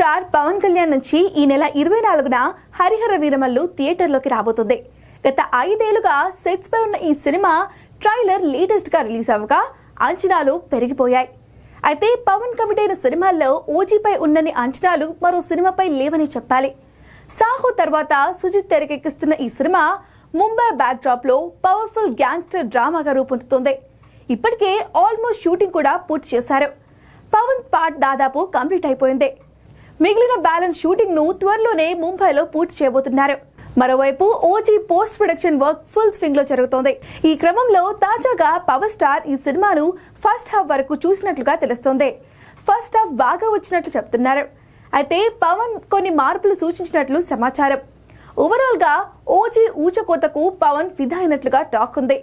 Star Pawan Kalyan నుంచి ఈ నెల 24న హరిహర వీరమల్లు థియేటర్లోకి రాబోతుంది. గత 5 ఏళ్లుగా సెట్స్ పై ఉన్న ఈ సినిమా ట్రైలర్ లేటెస్ట్ గా రిలీజ్ అవ్వగా అంచనాలు పెరిగిపోయాయి. అయితే పవన్ కమిట్ అయిన సినిమాల్లో ఓజీపై ఉన్నన్ని అంచనాలు మరో సినిమాపై లేవని చెప్పాలి. సాహో తర్వాత సుజిత్ తెరకెక్కిస్తున్న ఈ సినిమా ముంబై బ్యాక్ డ్రాప్ లో పవర్ఫుల్ గ్యాంగ్స్టర్ డ్రామాగా రూపొందుతోంది. ఇప్పటికే ఆల్మోస్ట్ షూటింగ్ కూడా పూర్తి చేశారు. పవన్ పార్ట్ దాదాపు కంప్లీట్ అయిపోయింది. మిగిలిన బ్యాలెన్స్ షూటింగ్ ను త్వరలోనే ముంబైలో పూర్తి చేయబోతున్నారు. మరోవైపు OG post production work full swing లో జరుగుతోంది. ఈ క్రమంలో తాజాగా పవర్ స్టార్ ఈ సినిమాను ఫస్ట్ హాఫ్ వరకు చూసినట్లుగా తెలుస్తోంది. ఫస్ట్ హాఫ్ బాగా వచ్చినట్లు చెప్తున్నారు. అయితే పవన్ కొన్ని మార్పులు సూచించినట్లు సమాచారం. ఓవరాల్ గా ఓజీ ఊచకోతకు పవన్ ఫిదా అయినట్లుగా టాక్ ఉంది.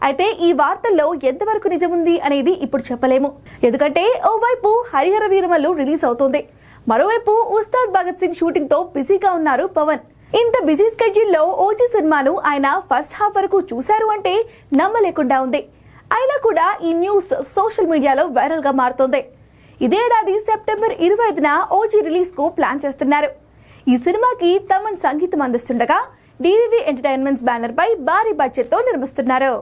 అయితే ఈ వార్తల్లో ఎంతవరకు నిజముంది అనేది ఇప్పుడు చెప్పలేము. ఎందుకంటే ఓవైపు హరిహర వీరమల్లు రిలీజ్ అవుతోంది, మరోవైపు ఉస్తాద్ భగత్ సింగ్ షూటింగ్ తో బిజీగా ఉన్నారు పవన్. ఇంత బిజీ స్కెడ్యూల్లో ఓజీ సినిమాను ఆయన ఫస్ట్ హాఫ్ వరకు చూశారు అంటే నమ్మలేకుండా ఉంది. అయినా కూడా ఈ న్యూస్ సోషల్ మీడియాలో వైరల్ గా మారుతోంది. ఇదేడాది సెప్టెంబర్ 25న ఓజీ రిలీజ్ కు ప్లాన్ చేస్తున్నారు. ఈ సినిమాకి తమన్ సంగీతం అందిస్తుండగా డివివి ఎంటర్టైన్మెంట్స్ బ్యానర్ పై భారీ బడ్జెట్ తో నిర్మిస్తున్నారు.